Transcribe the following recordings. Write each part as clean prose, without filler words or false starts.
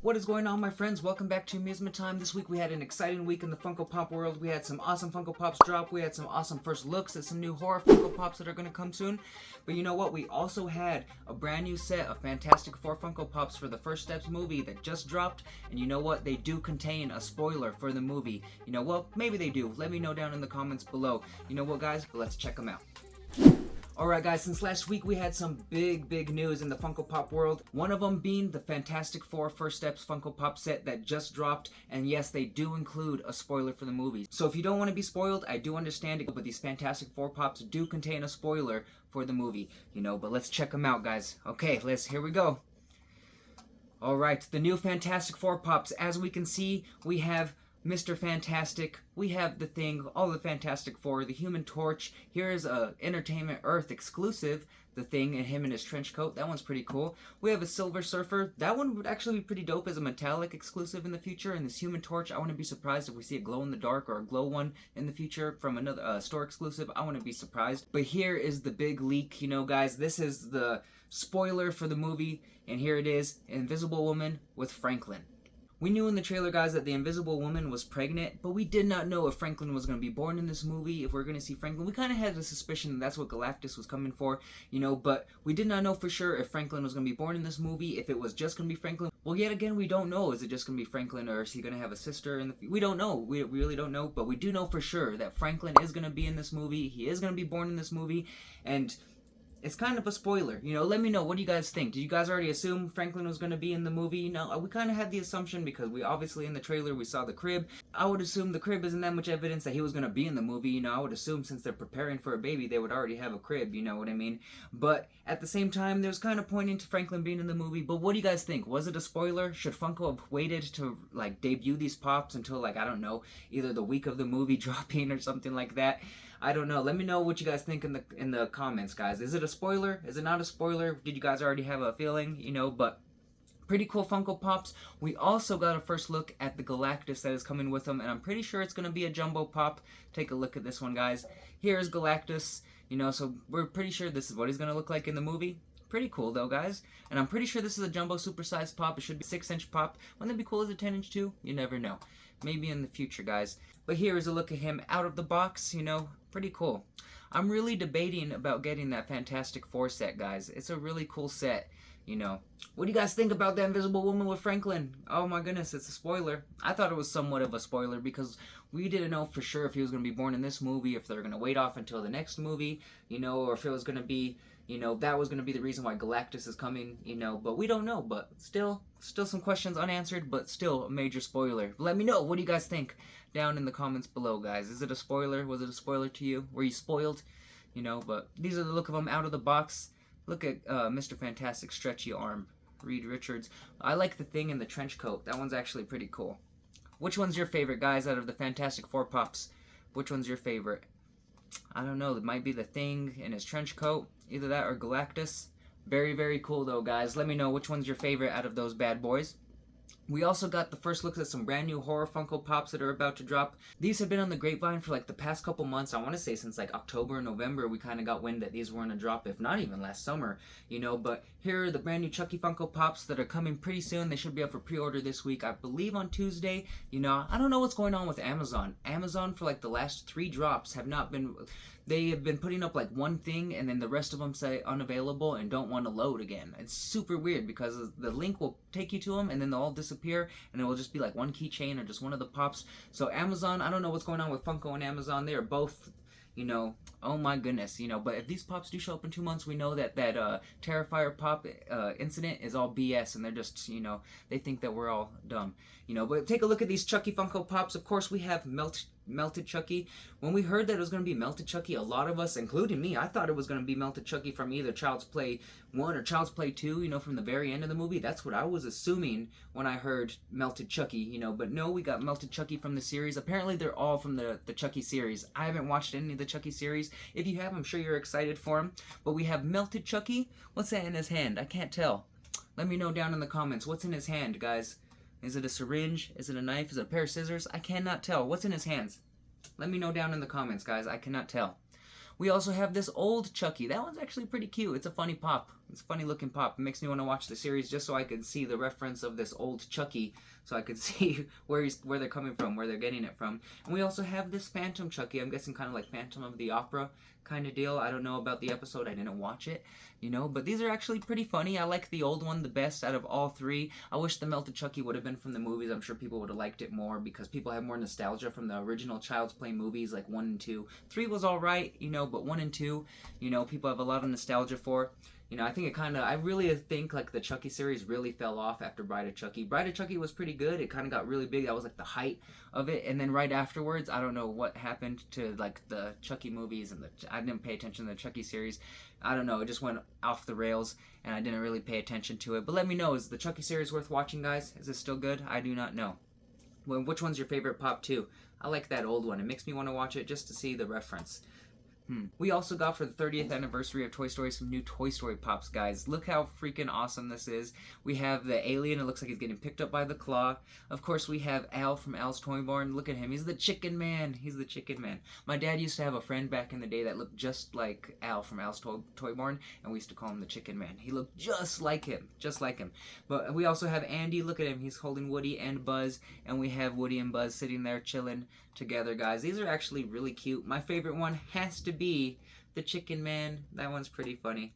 What is going on, my friends? Welcome back to Amusement Time. This week we had an exciting week in the Funko Pop world. We had some awesome Funko Pops drop. We had some awesome first looks at some new horror Funko Pops that are going to come soon. But you know what? We also had a brand new set of Fantastic Four Funko Pops for the First Steps movie that just dropped. And you know what? They do contain a spoiler for the movie. You know, well, maybe they do. Let me know down in the comments below. You know what, guys? Let's check them out. Alright guys, since last week we had some big news in the Funko Pop world. One of them being the Fantastic Four First Steps Funko Pop set that just dropped. And yes, they do include a spoiler for the movie. So if you don't want to be spoiled, I do understand it. But these Fantastic Four Pops do contain a spoiler for the movie. You know, but let's check them out, guys. Okay, here we go. Alright, the new Fantastic Four Pops. As we can see, we have Mr. Fantastic, we have the Thing, all the Fantastic Four, the Human Torch. Here's a Entertainment Earth exclusive, the Thing and him in his trench coat. That one's pretty cool. We have a Silver Surfer. That one would actually be pretty dope as a metallic exclusive in the future. And this Human Torch, I wouldn't be surprised if we see a glow in the dark or a glow one in the future from another store exclusive. I wouldn't be surprised. But here is the big leak, you know, guys. This is the spoiler for the movie, and here it is: Invisible Woman with Franklin. We knew in the trailer, guys, that the Invisible Woman was pregnant, but we did not know if Franklin was going to be born in this movie, if we're going to see Franklin. We kind of had the suspicion that that's what Galactus was coming for, you know, but we did not know for sure if Franklin was going to be born in this movie, if it was just going to be Franklin. Well, yet again, we don't know. Is it just going to be Franklin, or is he going to have a sister in the future? We don't know. We really don't know, but we do know for sure that Franklin is going to be in this movie. He is going to be born in this movie, and it's kind of a spoiler. You know, let me know, what do you guys think? Did you guys already assume Franklin was going to be in the movie? You know, we kind of had the assumption because we obviously in the trailer we saw the crib. I would assume the crib isn't that much evidence that he was going to be in the movie. You know, I would assume since they're preparing for a baby, they would already have a crib, you know what I mean? But at the same time, there's kind of pointing to Franklin being in the movie. But what do you guys think? Was it a spoiler? Should Funko have waited to, like, debut these Pops until, like, I don't know, either the week of the movie dropping or something like that? I don't know. Let me know what you guys think in the comments, guys. Is it a spoiler? Is it not a spoiler? Did you guys already have a feeling? You know, but pretty cool Funko Pops. We also got a first look at the Galactus that is coming with them, and I'm pretty sure it's going to be a jumbo pop. Take a look at this one, guys. Here's Galactus, you know, so we're pretty sure this is what he's going to look like in the movie. Pretty cool, though, guys. And I'm pretty sure this is a jumbo supersized pop. It should be a 6-inch pop. Wouldn't that be cool as a 10-inch, too? You never know. Maybe in the future, guys. But here is a look at him out of the box, you know. Pretty cool. I'm really debating about getting that Fantastic Four set, guys. It's a really cool set, you know. What do you guys think about the Invisible Woman with Franklin? Oh my goodness, it's a spoiler. I thought it was somewhat of a spoiler because we didn't know for sure if he was going to be born in this movie, if they're going to wait off until the next movie, you know, or if it was going to be, you know, that was going to be the reason why Galactus is coming, you know, but we don't know. But still some questions unanswered, but still a major spoiler. Let me know, what do you guys think down in the comments below, guys? Is it a spoiler? Was it a spoiler to you? Were you spoiled? You know, but these are the look of them out of the box. Look at Mr. Fantastic's stretchy arm. Reed Richards. I like the Thing in the trench coat. That one's actually pretty cool. Which one's your favorite, guys, out of the Fantastic Four Pops? Which one's your favorite? I don't know. It might be the Thing in his trench coat. Either that or Galactus. Very cool, though, guys. Let me know which one's your favorite out of those bad boys. We also got the first looks at some brand new horror Funko Pops that are about to drop. These have been on the grapevine for like the past couple months. I want to say since like October or November, we kind of got wind that these were going to drop, if not even last summer, you know. But here are the brand new Chucky Funko Pops that are coming pretty soon. They should be up for pre-order this week, I believe on Tuesday. You know, I don't know what's going on with Amazon. Amazon for like the last 3 drops have not been... They have been putting up like one thing and then the rest of them say unavailable and don't want to load again. It's super weird because the link will take you to them and then they'll all disappear and it will just be like one keychain or just one of the Pops. So Amazon, I don't know what's going on with Funko and Amazon. They are both, you know, oh my goodness, you know. But if these Pops do show up in 2 months, we know that Terrifier Pop incident is all BS and they're just, you know, they think that we're all dumb, you know. But take a look at these Chucky Funko Pops. Of course, we have Melted Chucky. When we heard that it was going to be Melted Chucky, a lot of us, including me, I thought it was going to be Melted Chucky from either Child's Play 1 or Child's Play 2, you know, from the very end of the movie. That's what I was assuming when I heard Melted Chucky, you know, but no, we got Melted Chucky from the series. Apparently they're all from the Chucky series. I haven't watched any of the Chucky series. If you have, I'm sure you're excited for them. But we have Melted Chucky. What's that in his hand? I can't tell. Let me know down in the comments. What's in his hand, guys? Is it a syringe? Is it a knife? Is it a pair of scissors? I cannot tell. What's in his hands? Let me know down in the comments, guys. I cannot tell. We also have this old Chucky. That one's actually pretty cute. It's a funny pop. It's a funny looking pop. It makes me want to watch the series just so I could see the reference of this old Chucky, so I could see where they're coming from, where they're getting it from. And we also have this Phantom Chucky. I'm guessing kind of like Phantom of the Opera kind of deal. I don't know about the episode. I didn't watch it, you know, but these are actually pretty funny. I like the old one the best out of all three. I wish the Melted Chucky would have been from the movies. I'm sure people would have liked it more because people have more nostalgia from the original Child's Play movies like 1 and 2. 3 was alright, you know, but 1 and 2, you know, people have a lot of nostalgia for. You know, I think I really think like the Chucky series really fell off after Bride of Chucky. Bride of Chucky was pretty good. It kind of got really big. That was like the height of it. And then right afterwards, I don't know what happened to like the Chucky movies and I didn't pay attention to the Chucky series. I don't know. It just went off the rails and I didn't really pay attention to it. But let me know, is the Chucky series worth watching, guys? Is it still good? I do not know. Well, which one's your favorite pop too? I like that old one. It makes me want to watch it just to see the reference. We also got for the 30th anniversary of Toy Story some new Toy Story Pops, guys. Look how freaking awesome this is. We have the alien. It looks like he's getting picked up by the claw. Of course, we have Al from Al's Toy Barn. Look at him. He's the Chicken Man. He's the Chicken Man. My dad used to have a friend back in the day that looked just like Al from Al's Toy Barn, and we used to call him the Chicken Man. He looked just like him. Just like him. But we also have Andy. Look at him. He's holding Woody and Buzz, and we have Woody and Buzz sitting there chilling together, guys. These are actually really cute. My favorite one has to be the Chicken Man. That one's pretty funny.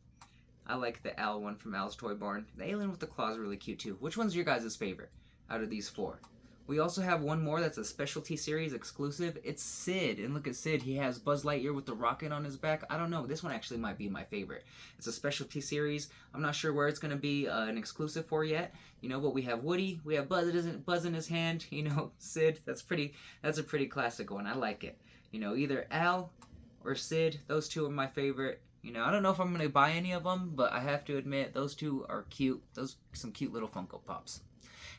I like the Al one from Al's Toy Barn. The alien with the claws is really cute too. Which one's your guys' favorite out of these 4? We also have one more that's a specialty series exclusive. It's Sid. And look at Sid. He has Buzz Lightyear with the rocket on his back. I don't know. This one actually might be my favorite. It's a specialty series. I'm not sure where it's going to be an exclusive for yet. You know, but we have Woody. We have Buzz in his hand. You know, Sid. That's a pretty classic one. I like it. You know, either Al or Sid. Those two are my favorite. You know, I don't know if I'm going to buy any of them, but I have to admit, those two are cute. Those are some cute little Funko Pops.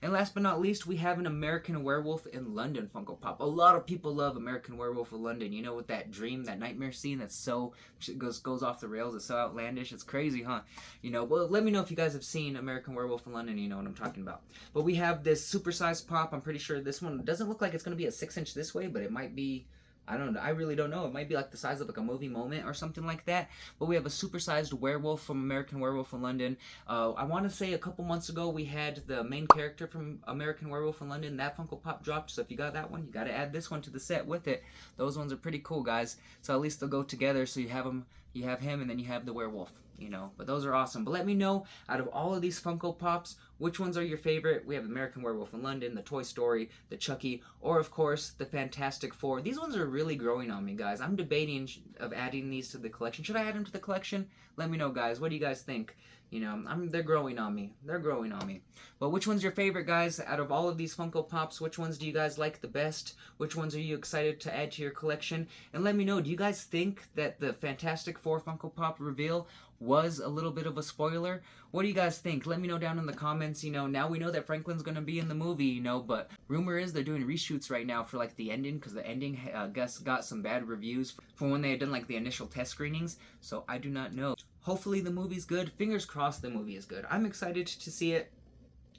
And last but not least, we have an American Werewolf in London Funko Pop. A lot of people love American Werewolf in London. You know, with that dream, that nightmare scene that's so, goes off the rails. It's so outlandish. It's crazy, huh? You know, well, let me know if you guys have seen American Werewolf in London. You know what I'm talking about. But we have this supersized pop. I'm pretty sure this one doesn't look like it's going to be a 6-inch this way, but it might be... I don't know. I really don't know. It might be like the size of like a movie moment or something like that. But we have a supersized werewolf from American Werewolf in London. I want to say a couple months ago we had the main character from American Werewolf in London. That Funko Pop dropped. So if you got that one, you got to add this one to the set with it. Those ones are pretty cool, guys. So at least they'll go together. So you have him, and then you have the werewolf. You know, but those are awesome. But let me know, out of all of these Funko Pops, which ones are your favorite? We have American Werewolf in London, the Toy Story, the Chucky, or of course, the Fantastic Four. These ones are really growing on me, guys. I'm debating of adding these to the collection. Should I add them to the collection? Let me know, guys. What do you guys think? You know, they're growing on me. They're growing on me. But which one's your favorite, guys? Out of all of these Funko Pops, which ones do you guys like the best? Which ones are you excited to add to your collection? And let me know, do you guys think that the Fantastic Four Funko Pop reveal was a little bit of a spoiler? What do you guys think? Let me know down in the comments. You know, now we know that Franklin's going to be in the movie, you know, but rumor is they're doing reshoots right now for like the ending, because the ending got some bad reviews from when they had done like the initial test screenings. So I do not know. Hopefully the movie's good. Fingers crossed the movie is good. I'm excited to see it.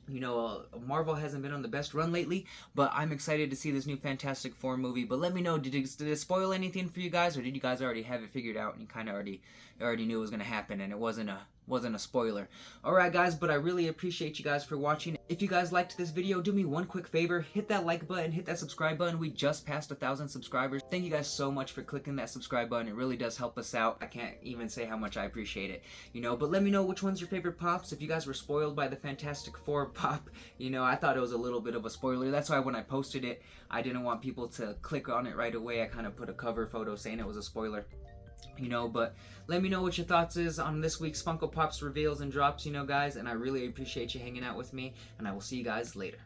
You know, Marvel hasn't been on the best run lately, but I'm excited to see this new Fantastic Four movie. But let me know, did it spoil anything for you guys, or did you guys already have it figured out and you kind of already knew it was going to happen and it wasn't a spoiler? Alright guys, but I really appreciate you guys for watching. If you guys liked this video, do me one quick favor, hit that like button, hit that subscribe button. We just passed 1,000 subscribers. Thank you guys so much for clicking that subscribe button. It really does help us out. I can't even say how much I appreciate it, you know. But let me know which one's your favorite pops. If you guys were spoiled by the Fantastic Four pop, you know, I thought it was a little bit of a spoiler. That's why when I posted it, I didn't want people to click on it right away. I kind of put a cover photo saying it was a spoiler. You know, but let me know what your thoughts is on this week's Funko Pops reveals and drops, you know, guys, and I really appreciate you hanging out with me, and I will see you guys later.